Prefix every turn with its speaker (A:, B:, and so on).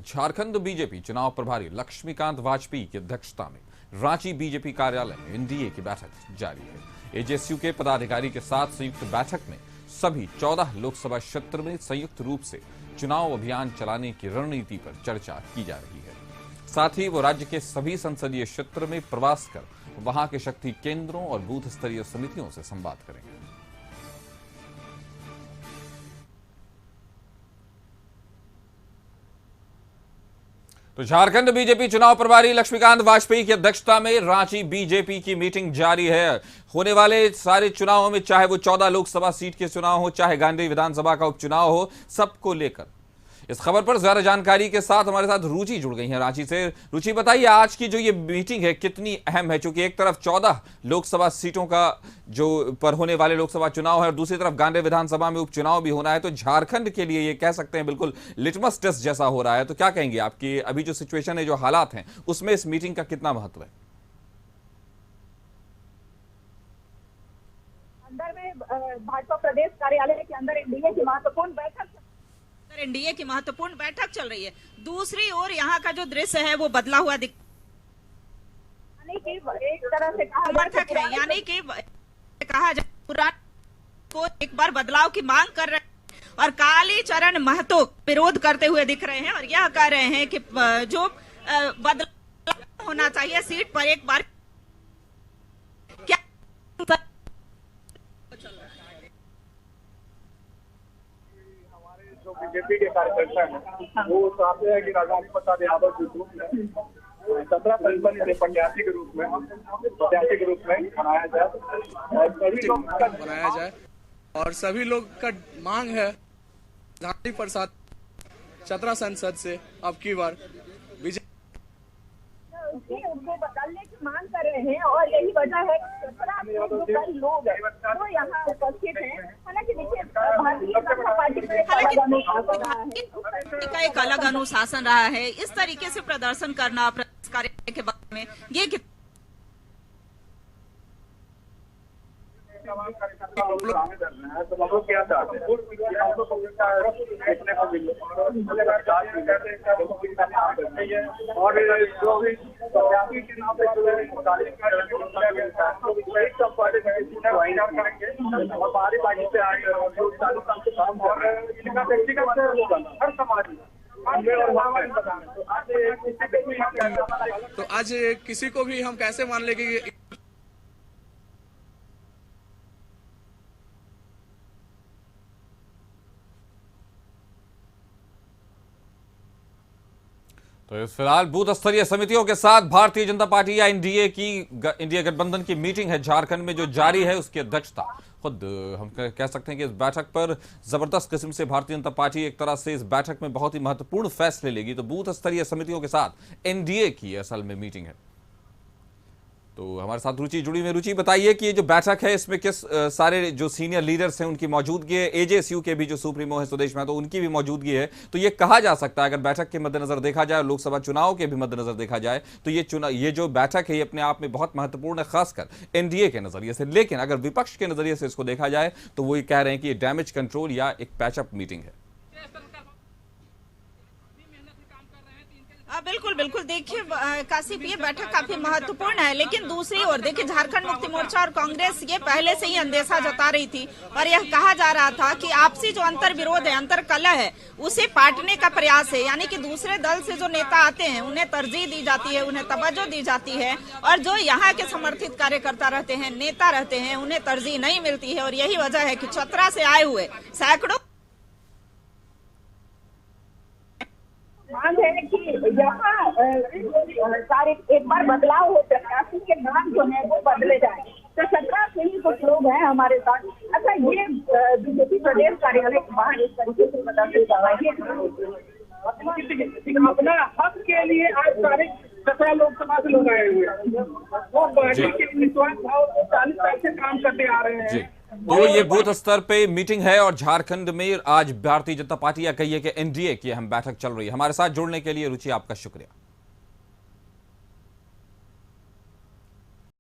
A: Jharkhand BJP चुनाव प्रभारी लक्ष्मीकांत वाजपेयी की अध्यक्षता में रांची बीजेपी कार्यालय में एनडीए की बैठक जारी है। एजेएसयू के पदाधिकारी के साथ संयुक्त बैठक में सभी 14 लोकसभा क्षेत्र में संयुक्त रूप से चुनाव अभियान चलाने की रणनीति पर चर्चा की जा रही है। साथ ही वो राज्य के सभी संसदीय क्षेत्र में प्रवास कर वहां के शक्ति केंद्रों और बूथ स्तरीय समितियों से संवाद करेंगे। तो झारखंड बीजेपी चुनाव प्रभारी लक्ष्मीकांत वाजपेयी की अध्यक्षता में रांची बीजेपी की मीटिंग जारी है। होने वाले सारे चुनावों में, चाहे वो 14 लोकसभा सीट के चुनाव हो, चाहे गांधी विधानसभा का उपचुनाव हो, सबको लेकर इस खबर पर ज्यादा जानकारी के साथ हमारे साथ रुचि जुड़ गई है रांची से। रुचि, बताइए आज की जो ये मीटिंग है कितनी अहम है, क्योंकि एक तरफ 14 लोकसभा सीटों का जो पर होने वाले लोकसभा चुनाव है और दूसरी तरफ गांधी विधानसभा में उपचुनाव भी होना है, तो झारखंड के लिए ये कह सकते हैं बिल्कुल लिटमस टेस्ट जैसा हो रहा है। तो क्या कहेंगे आपकी अभी जो सिचुएशन है, जो हालात हैं, उसमें इस मीटिंग का कितना महत्व है?
B: अंदर में भाजपा प्रदेश कार्यालय के अंदर एनडीए की महत्वपूर्ण बैठक चल रही है। दूसरी ओर यहाँ का जो दृश्य है वो बदला हुआ दिख, एक तरह से समर्थक है, यानी कि कहा जाए पुराने को एक बार बदलाव की मांग कर रहे हैं और कालीचरण महतो विरोध करते हुए दिख रहे हैं और यह कह रहे हैं कि जो बदलाव होना चाहिए सीट पर एक बार। क्या
C: जो बीजेपी के कार्यकर्ता हैं वो चाहते हैं कि राजधानी प्रसाद यादव के रूप में 17 फरवरी प्रत्याशी के रूप में बनाया जाए और सभी लोग
D: बनाया जाए और सभी लोग का मांग है राजधानी प्रसाद चतरा संसद से अब की बार
B: उनको बदलने की मांग कर रहे हैं और यही वजह है कि लोग वो यहाँ उपस्थित हैं। हालांकि देखिए भारतीय जनता पार्टी का एक अलग अनुशासन रहा है, इस तरीके से प्रदर्शन करना प्रदेश कार्यालय के बारे में ये
C: तो लोग क्या चाहते हैं और जो भी के नाम पे और बाहरी पार्टी से आए और इनका व्यक्तिगत हर समाज
D: तो आज किसी को भी हम कैसे मान ले कि
A: तो फिलहाल बूथ स्तरीय समितियों के साथ भारतीय जनता पार्टी या इंडिया गठबंधन की मीटिंग है झारखंड में जो जारी है, उसकी अध्यक्षता खुद हम कह सकते हैं कि इस बैठक पर जबरदस्त किस्म से भारतीय जनता पार्टी एक तरह से इस बैठक में बहुत ही महत्वपूर्ण फैसले लेगी। तो बूथ स्तरीय समितियों के साथ एनडीए की असल में मीटिंग है। तो हमारे साथ रुचि जुड़ी हुई। रुचि, बताइए कि ये जो बैठक है इसमें किस सारे जो सीनियर लीडर्स हैं उनकी मौजूदगी है, एजेएसयू के भी जो सुप्रीमो है सुदेश महतो, तो उनकी भी मौजूदगी है। तो ये कहा जा सकता है अगर बैठक के मद्देनजर देखा जाए, लोकसभा चुनाव के भी मद्देनजर देखा जाए, तो ये जो बैठक है ये अपने आप में बहुत महत्वपूर्ण है, खासकर एनडीए के नजरिए से। लेकिन अगर विपक्ष के नजरिए से इसको देखा जाए तो वो ये कह रहे हैं कि ये डैमेज कंट्रोल या एक पैचअप मीटिंग है।
B: बिल्कुल बिल्कुल, देखिए काशिफ, ये बैठक काफी महत्वपूर्ण है, लेकिन दूसरी ओर देखिए झारखंड मुक्ति मोर्चा और कांग्रेस ये पहले से ही अंदेशा जता रही थी और यह कहा जा रहा था कि आपसी जो अंतर विरोध है, अंतर कलह है, उसे पाटने का प्रयास है। यानी कि दूसरे दल से जो नेता आते हैं उन्हें तरजीह दी जाती है, उन्हें तवज्जो दी जाती है और जो यहाँ के समर्थित कार्यकर्ता रहते हैं, नेता रहते हैं, उन्हें तरजीह नहीं मिलती है। और यही वजह है कि चतरा से आए हुए सैकड़ों मांग है कि यहाँ सारे एक बार बदलाव हो, प्रत्याशी के नाम जो है वो बदले जाए। तो 17 से ही कुछ लोग हैं हमारे साथ। अच्छा, ये बीजेपी प्रदेश कार्यालय के बाहर इस तरीके से प्रदर्शन करवाइए अपना हक के लिए आज सारे 17 लोकसभा से लोग आए हुए हैं। वो पार्टी के विश्वास भाव 40 साल से काम करते आ रहे हैं।
A: तो ये बूथ स्तर पे मीटिंग है और झारखंड में आज भारतीय जनता पार्टी या कहिए कि एनडीए की अहम बैठक चल रही है। हमारे साथ जुड़ने के लिए रुचि आपका शुक्रिया।